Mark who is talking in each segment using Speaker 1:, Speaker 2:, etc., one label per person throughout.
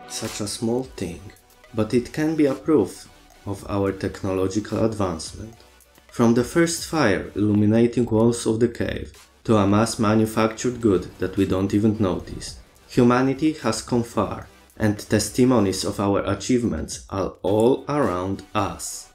Speaker 1: Such a small thing, but it can be a proof of our technological advancement. From the first fire illuminating walls of the cave, to a mass-manufactured good that we don't even notice, humanity has come far, and testimonies of our achievements are all around us.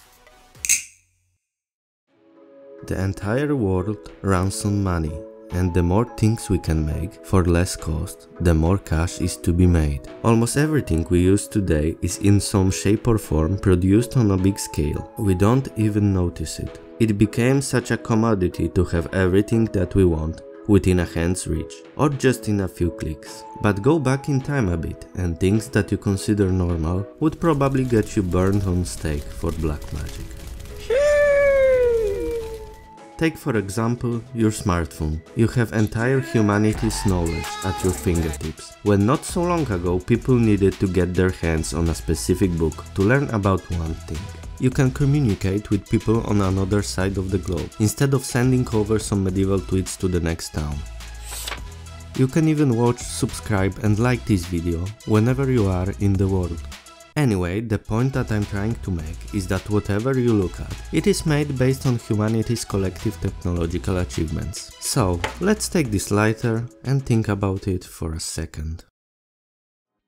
Speaker 1: The entire world runs on money, and the more things we can make for less cost, the more cash is to be made. Almost everything we use today is in some shape or form produced on a big scale. We don't even notice it. It became such a commodity to have everything that we want within a hand's reach, or just in a few clicks. But go back in time a bit, and things that you consider normal would probably get you burned on stake for black magic. Take for example your smartphone. You have entire humanity's knowledge at your fingertips, when not so long ago people needed to get their hands on a specific book to learn about one thing. You can communicate with people on another side of the globe, instead of sending over some medieval tweets to the next town. You can even watch, subscribe and like this video whenever you are in the world. Anyway, the point that I'm trying to make is that whatever you look at, it is made based on humanity's collective technological achievements. So, let's take this lighter and think about it for a second.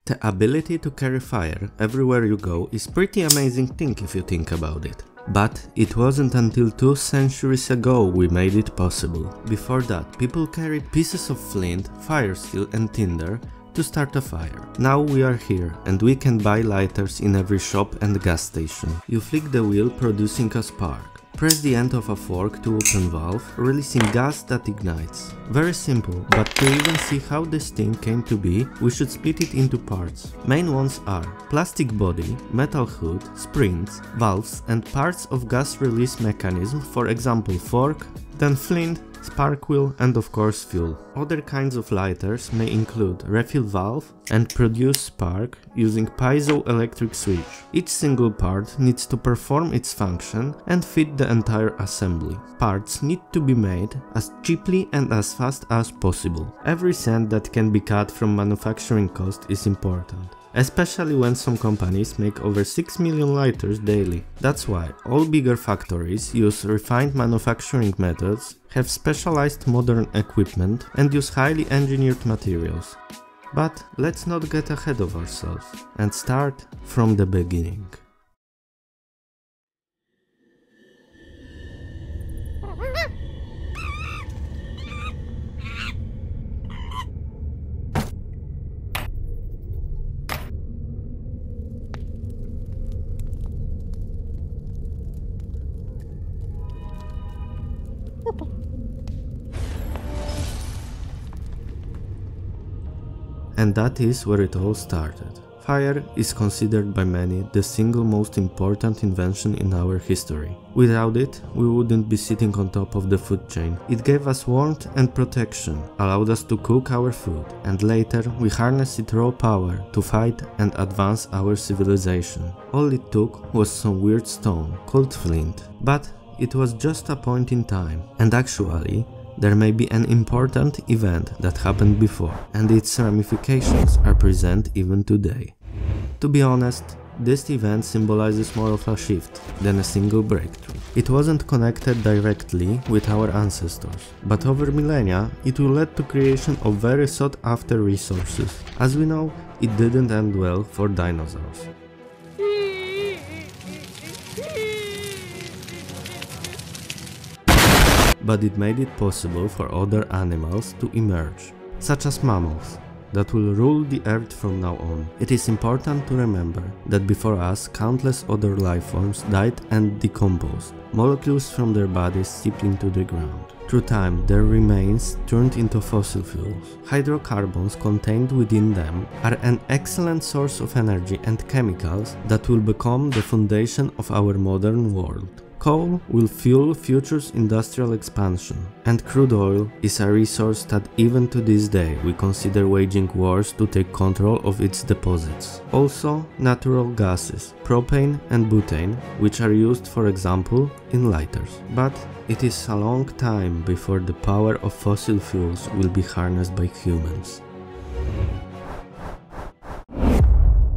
Speaker 1: The ability to carry fire everywhere you go is pretty amazing thing if you think about it. But it wasn't until 2 centuries ago we made it possible. Before that, people carried pieces of flint, fire steel and tinder to start a fire. Now we are here and we can buy lighters in every shop and gas station. You flick the wheel producing a spark. Press the end of a fork to open valve, releasing gas that ignites. Very simple, but to even see how this thing came to be, we should split it into parts. Main ones are plastic body, metal hood, springs, valves and parts of gas release mechanism, for example fork, then flint, spark wheel and of course fuel. Other kinds of lighters may include refill valve and produce spark using piezoelectric switch. Each single part needs to perform its function and fit the entire assembly. Parts need to be made as cheaply and as fast as possible. Every cent that can be cut from manufacturing cost is important, especially when some companies make over 6 million lighters daily. That's why all bigger factories use refined manufacturing methods, have specialized modern equipment and use highly engineered materials. But let's not get ahead of ourselves and start from the beginning. And that is where it all started. Fire is considered by many the single most important invention in our history. Without it, we wouldn't be sitting on top of the food chain. It gave us warmth and protection, allowed us to cook our food, and later we harnessed its raw power to fight and advance our civilization. All it took was some weird stone called flint. But it was just a point in time, and actually, there may be an important event that happened before, and its ramifications are present even today. To be honest, this event symbolizes more of a shift than a single breakthrough. It wasn't connected directly with our ancestors, but over millennia it will lead to creation of very sought after resources. As we know, it didn't end well for dinosaurs. But it made it possible for other animals to emerge, such as mammals, that will rule the earth from now on. It is important to remember that before us, countless other life forms died and decomposed. Molecules from their bodies seeped into the ground. Through time, their remains turned into fossil fuels. Hydrocarbons contained within them are an excellent source of energy and chemicals that will become the foundation of our modern world. Coal will fuel future's industrial expansion, and crude oil is a resource that even to this day we consider waging wars to take control of its deposits. Also, natural gases, propane and butane, which are used for example in lighters. But it is a long time before the power of fossil fuels will be harnessed by humans.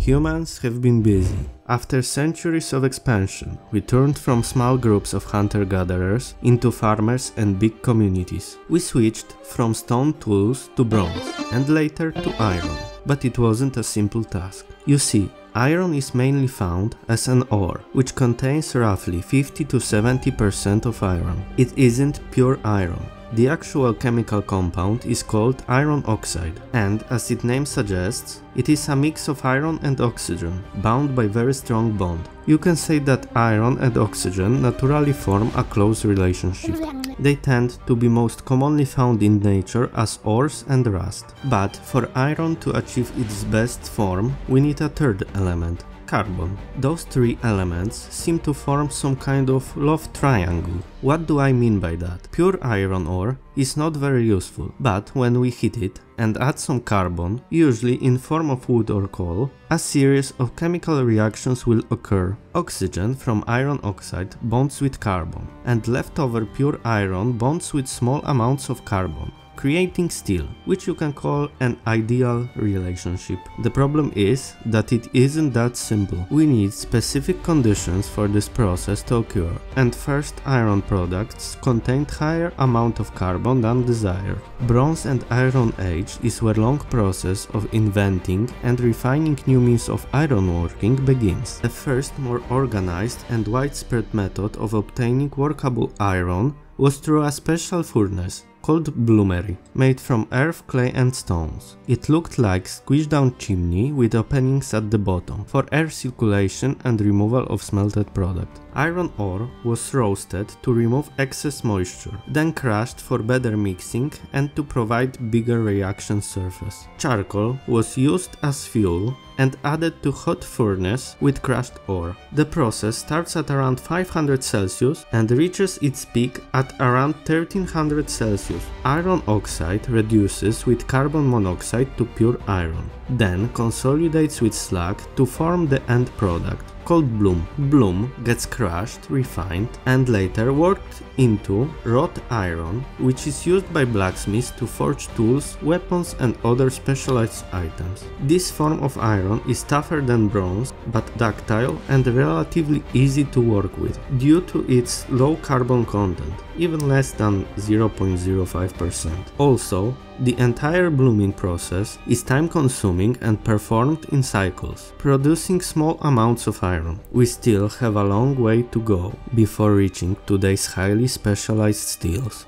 Speaker 1: Humans have been busy. After centuries of expansion, we turned from small groups of hunter-gatherers into farmers and big communities. We switched from stone tools to bronze, and later to iron. But it wasn't a simple task. You see, iron is mainly found as an ore, which contains roughly 50 to 70% of iron. It isn't pure iron. The actual chemical compound is called iron oxide, and as its name suggests, it is a mix of iron and oxygen, bound by very strong bond. You can say that iron and oxygen naturally form a close relationship. They tend to be most commonly found in nature as ores and rust. But for iron to achieve its best form, we need a third element. Carbon. Those three elements seem to form some kind of love triangle. What do I mean by that? Pure iron ore is not very useful, but when we heat it and add some carbon, usually in form of wood or coal, a series of chemical reactions will occur. Oxygen from iron oxide bonds with carbon, and leftover pure iron bonds with small amounts of carbon, creating steel, which you can call an ideal relationship. The problem is that it isn't that simple. We need specific conditions for this process to occur, and first iron products contained higher amount of carbon than desired. Bronze and Iron Age is where long process of inventing and refining new means of ironworking begins. The first more organized and widespread method of obtaining workable iron was through a special furnace called bloomery, made from earth, clay and stones. It looked like squished down chimney with openings at the bottom for air circulation and removal of smelted product. Iron ore was roasted to remove excess moisture, then crushed for better mixing and to provide bigger reaction surface. Charcoal was used as fuel and added to hot furnace with crushed ore. The process starts at around 500 Celsius and reaches its peak at around 1300 Celsius. Iron oxide reduces with carbon monoxide to pure iron, then consolidates with slag to form the end product, called bloom. Bloom gets crushed, refined, and later worked into wrought iron, which is used by blacksmiths to forge tools, weapons, and other specialized items. This form of iron is tougher than bronze, but ductile and relatively easy to work with, due to its low carbon content, even less than 0.05%. Also, the entire blooming process is time-consuming and performed in cycles, producing small amounts of iron. We still have a long way to go before reaching today's highly specialized steels.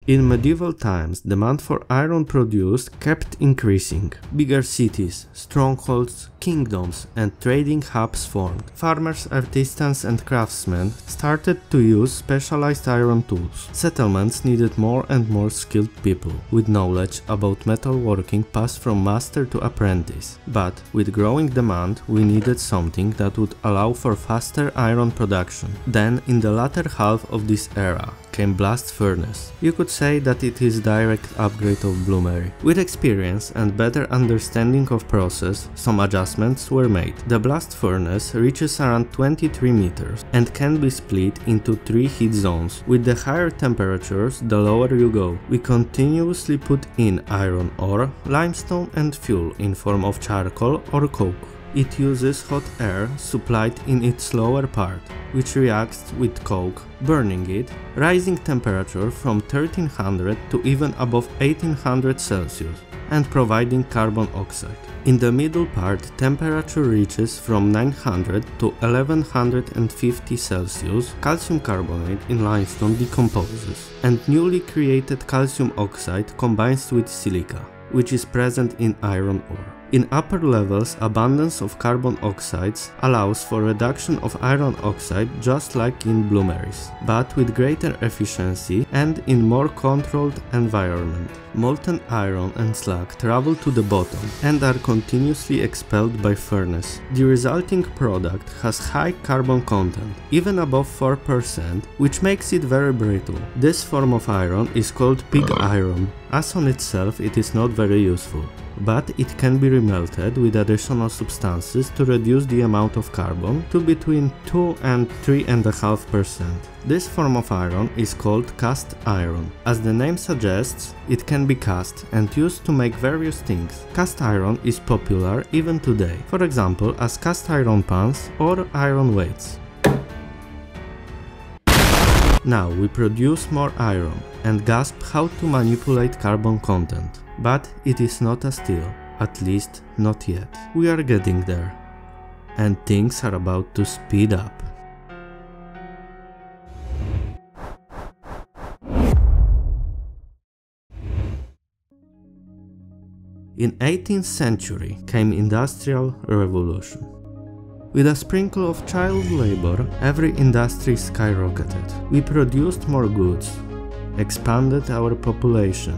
Speaker 1: In medieval times, demand for iron produced kept increasing. Bigger cities, strongholds, kingdoms, and trading hubs formed. Farmers, artisans, and craftsmen started to use specialized iron tools. Settlements needed more and more skilled people, with knowledge about metalworking passed from master to apprentice. But with growing demand, we needed something that would allow for faster iron production. Then, in the latter half of this era, came blast furnace. You could say that it is direct upgrade of bloomery. With experience and better understanding of process, some adjustments were made. The blast furnace reaches around 23 meters and can be split into 3 heat zones. With the higher temperatures, the lower you go. We continuously put in iron ore, limestone and fuel in form of charcoal or coke. It uses hot air supplied in its lower part, which reacts with coke, burning it, rising temperature from 1300 to even above 1800 Celsius, and providing carbon oxide. In the middle part, temperature reaches from 900 to 1150 Celsius. Calcium carbonate in limestone decomposes, and newly created calcium oxide combines with silica, which is present in iron ore. In upper levels, abundance of carbon oxides allows for reduction of iron oxide just like in bloomeries, but with greater efficiency and in more controlled environment. Molten iron and slag travel to the bottom and are continuously expelled by furnace. The resulting product has high carbon content, even above 4%, which makes it very brittle. This form of iron is called pig iron, as on itself it is not very useful. but it can be remelted with additional substances to reduce the amount of carbon to between 2 and 3.5%. This form of iron is called cast iron. As the name suggests, it can be cast and used to make various things. Cast iron is popular even today, for example as cast iron pans or iron weights. Now we produce more iron and grasp how to manipulate carbon content. But it is not a steel, at least not yet. We are getting there. And things are about to speed up. In 18th century came Industrial Revolution. With a sprinkle of child labor, every industry skyrocketed. We produced more goods, expanded our population,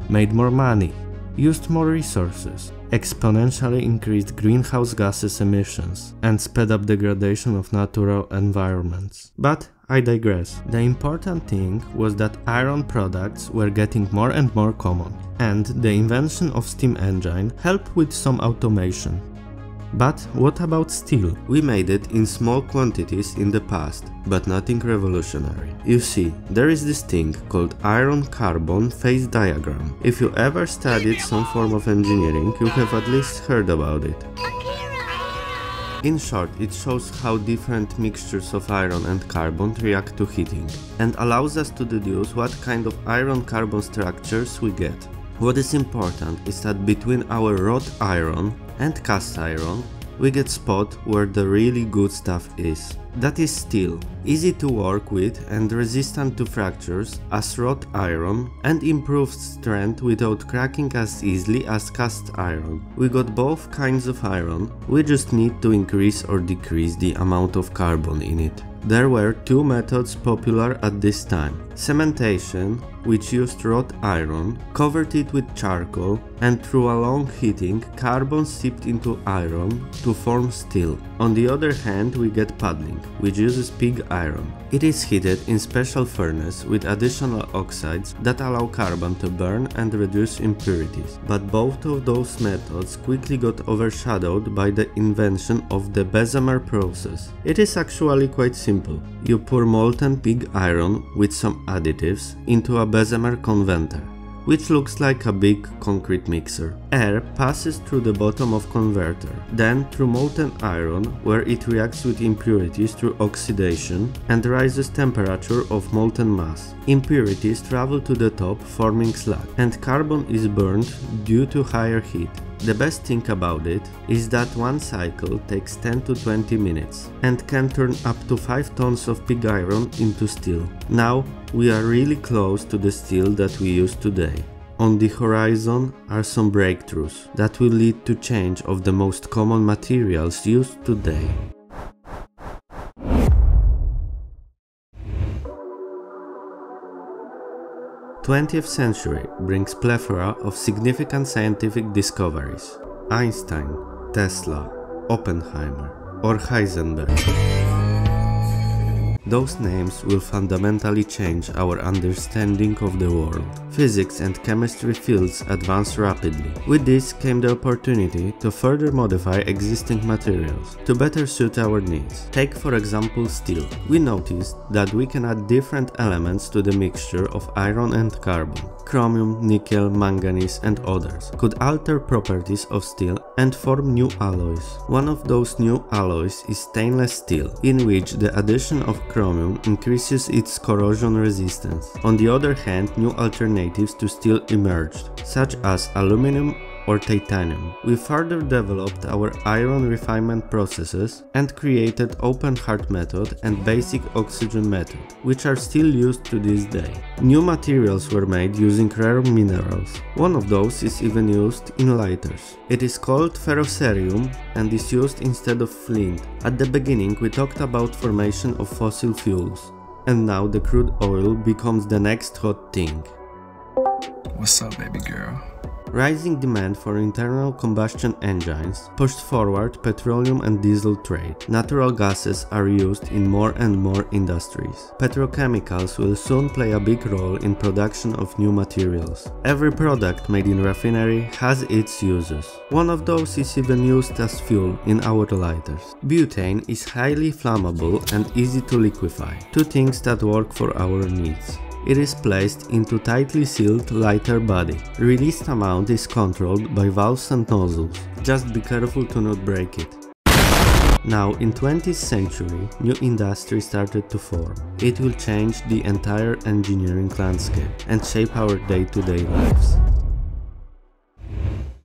Speaker 1: made more money, used more resources, exponentially increased greenhouse gases emissions, and sped up degradation of natural environments. But I digress. The important thing was that iron products were getting more and more common, and the invention of steam engine helped with some automation. But what about steel? We made it in small quantities in the past, but nothing revolutionary. You see, there is this thing called iron-carbon phase diagram. If you ever studied some form of engineering, you have at least heard about it. In short, it shows how different mixtures of iron and carbon react to heating, and allows us to deduce what kind of iron-carbon structures we get. What is important is that between our wrought iron and cast iron, we get spot where the really good stuff is. That is steel, easy to work with and resistant to fractures as wrought iron, and improved strength without cracking as easily as cast iron. We got both kinds of iron, we just need to increase or decrease the amount of carbon in it. There were two methods popular at this time. Cementation, which used wrought iron, covered it with charcoal, and through a long heating, carbon seeped into iron to form steel. On the other hand, we get puddling, which uses pig iron. It is heated in special furnace with additional oxides that allow carbon to burn and reduce impurities. But both of those methods quickly got overshadowed by the invention of the Bessemer process. It is actually quite simple. You pour molten pig iron with some additives into a Bessemer converter, which looks like a big concrete mixer. Air passes through the bottom of converter, then through molten iron, where it reacts with impurities through oxidation and raises temperature of molten mass. Impurities travel to the top, forming slag, and carbon is burned due to higher heat. The best thing about it is that one cycle takes 10 to 20 minutes and can turn up to 5 tons of pig iron into steel. Now we are really close to the steel that we use today. On the horizon are some breakthroughs that will lead to change of the most common materials used today. The 20th century brings plethora of significant scientific discoveries. Einstein, Tesla, Oppenheimer, or Heisenberg. Those names will fundamentally change our understanding of the world. Physics and chemistry fields advance rapidly. With this came the opportunity to further modify existing materials to better suit our needs. Take for example steel. We noticed that we can add different elements to the mixture of iron and carbon. Chromium, nickel, manganese and others could alter properties of steel and form new alloys. One of those new alloys is stainless steel, in which the addition of chromium increases its corrosion resistance. On the other hand, new alternatives to steel emerged, such as aluminum or titanium. We further developed our iron refinement processes and created open heart method and basic oxygen method, which are still used to this day. New materials were made using rare minerals. One of those is even used in lighters. It is called ferrocerium and is used instead of flint. At the beginning we talked about formation of fossil fuels, and now the crude oil becomes the next hot thing.
Speaker 2: What's up, baby girl?
Speaker 1: Rising demand for internal combustion engines pushed forward petroleum and diesel trade. Natural gases are used in more and more industries. Petrochemicals will soon play a big role in production of new materials. Every product made in refinery has its uses. One of those is even used as fuel in our lighters. Butane is highly flammable and easy to liquefy, two things that work for our needs. It is placed into tightly sealed lighter body. Released amount is controlled by valves and nozzles. Just be careful to not break it. Now, in 20th century, new industry started to form. It will change the entire engineering landscape and shape our day-to-day lives.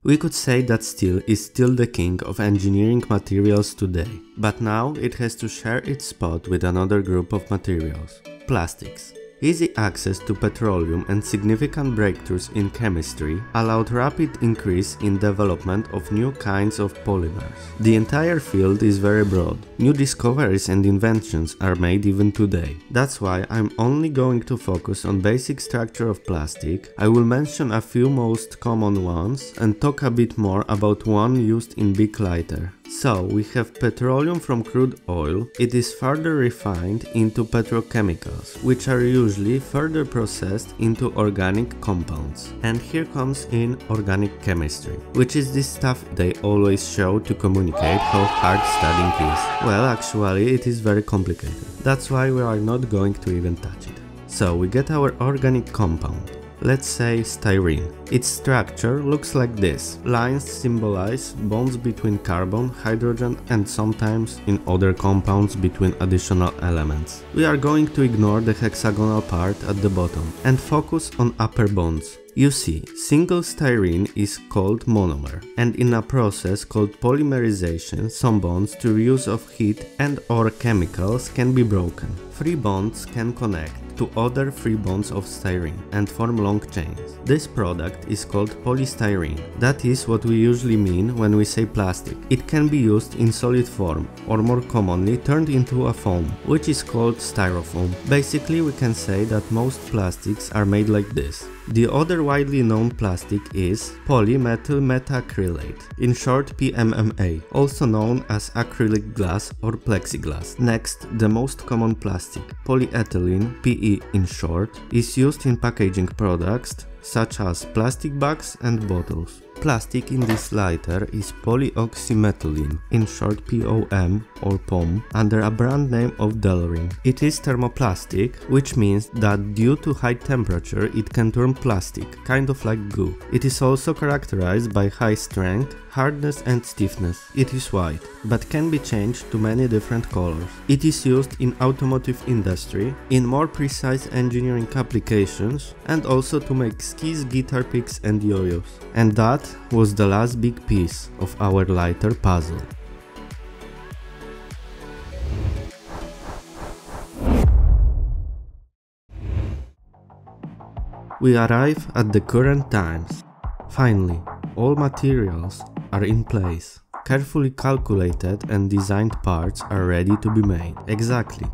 Speaker 1: We could say that steel is still the king of engineering materials today, but now it has to share its spot with another group of materials: plastics. Easy access to petroleum and significant breakthroughs in chemistry allowed rapid increase in development of new kinds of polymers. The entire field is very broad. New discoveries and inventions are made even today. That's why I'm only going to focus on basic structure of plastic. I will mention a few most common ones and talk a bit more about one used in big lighter. So, we have petroleum from crude oil. It is further refined into petrochemicals, which are usually further processed into organic compounds. And here comes in organic chemistry, which is this stuff they always show to communicate how hard studying is. Well, actually, it is very complicated. That's why we are not going to even touch it. So, we get our organic compound. Let's say styrene. Its structure looks like this. Lines symbolize bonds between carbon, hydrogen and sometimes in other compounds between additional elements. We are going to ignore the hexagonal part at the bottom and focus on upper bonds. You see, single styrene is called monomer, and in a process called polymerization, some bonds through use of heat and or chemicals can be broken. Free bonds can connect to other free bonds of styrene and form long chains. This product is called polystyrene. That is what we usually mean when we say plastic. It can be used in solid form or more commonly turned into a foam, which is called styrofoam. Basically, we can say that most plastics are made like this. The other widely known plastic is polymethyl methacrylate, in short PMMA, also known as acrylic glass or plexiglass. Next, the most common plastic, polyethylene, PE in short, is used in packaging products such as plastic bags and bottles. Plastic in this lighter is polyoxymethylene, in short POM or POM, under a brand name of Delrin. It is thermoplastic, which means that due to high temperature it can turn plastic, kind of like goo. It is also characterized by high strength, hardness and stiffness. It is white, but can be changed to many different colors. It is used in automotive industry, in more precise engineering applications, and also to make skis, guitar picks and yo-yos. And that was the last big piece of our lighter puzzle. We arrive at the current times. Finally, all materials are in place. Carefully calculated and designed parts are ready to be made. Exactly,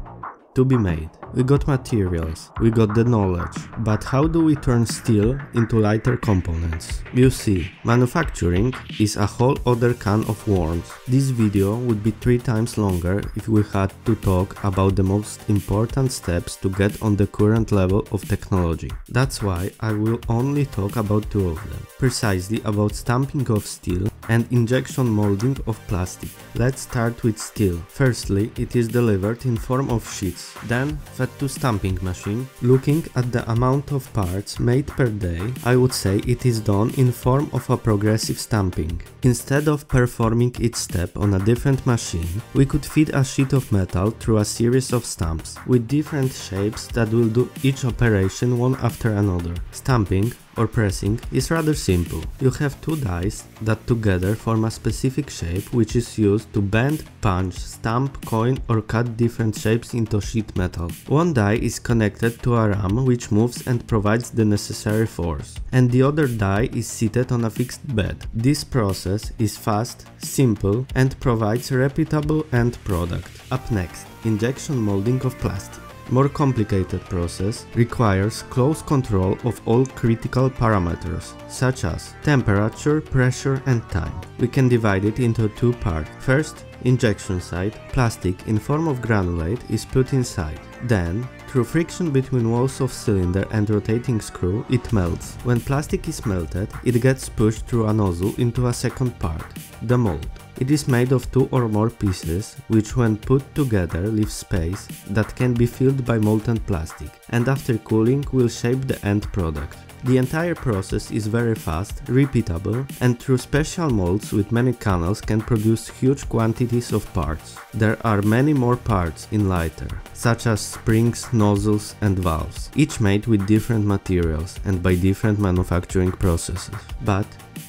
Speaker 1: to be made. We got materials, we got the knowledge, but how do we turn steel into lighter components? You see, manufacturing is a whole other can of worms. This video would be 3 times longer if we had to talk about the most important steps to get on the current level of technology. That's why I will only talk about 2 of them. Precisely about stamping of steel and injection molding of plastic. Let's start with steel. Firstly, it is delivered in form of sheets, then fed to stamping machine. Looking at the amount of parts made per day, I would say it is done in form of a progressive stamping. Instead of performing each step on a different machine, we could feed a sheet of metal through a series of stamps with different shapes that will do each operation one after another. Stamping or pressing is rather simple. You have 2 dies that together form a specific shape which is used to bend, punch, stamp, coin or cut different shapes into sheet metal. One die is connected to a ram which moves and provides the necessary force, and the other die is seated on a fixed bed. This process is fast, simple and provides a reputable end product. Up next, injection molding of plastic. More complicated process requires close control of all critical parameters, such as temperature, pressure and time. We can divide it into two parts. First, injection side, plastic in form of granulate is put inside. Then, through friction between walls of cylinder and rotating screw, it melts. When plastic is melted, it gets pushed through a nozzle into a second part, the mold. It is made of two or more pieces, which when put together leave space that can be filled by molten plastic, and after cooling will shape the end product. The entire process is very fast, repeatable, and through special molds with many canals can produce huge quantities of parts. There are many more parts in lighter, such as springs, nozzles and valves, each made with different materials and by different manufacturing processes. But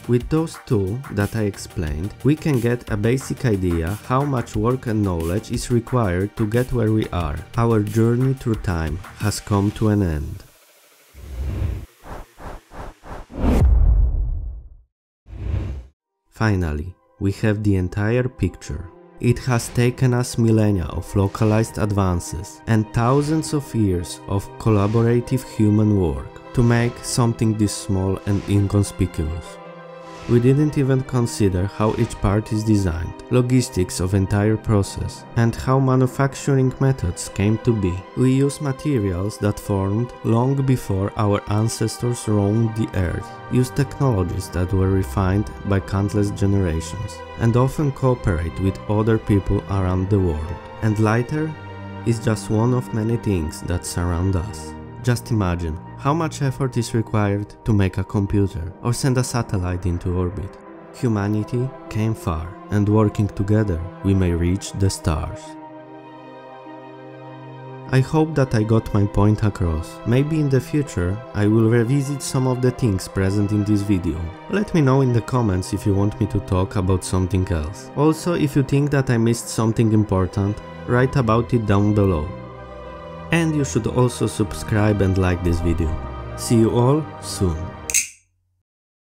Speaker 1: with those two that I explained, we can get a basic idea how much work and knowledge is required to get where we are. Our journey through time has come to an end. Finally, we have the entire picture. It has taken us millennia of localized advances and thousands of years of collaborative human work to make something this small and inconspicuous. We didn't even consider how each part is designed, logistics of entire process, and how manufacturing methods came to be. We use materials that formed long before our ancestors roamed the earth, use technologies that were refined by countless generations, and often cooperate with other people around the world. And lighter is just one of many things that surround us. Just imagine how much effort is required to make a computer or send a satellite into orbit. Humanity came far, and working together we may reach the stars. I hope that I got my point across. Maybe in the future I will revisit some of the things present in this video. Let me know in the comments if you want me to talk about something else. Also, if you think that I missed something important, write about it down below. And you should also subscribe and like this video. See you all soon.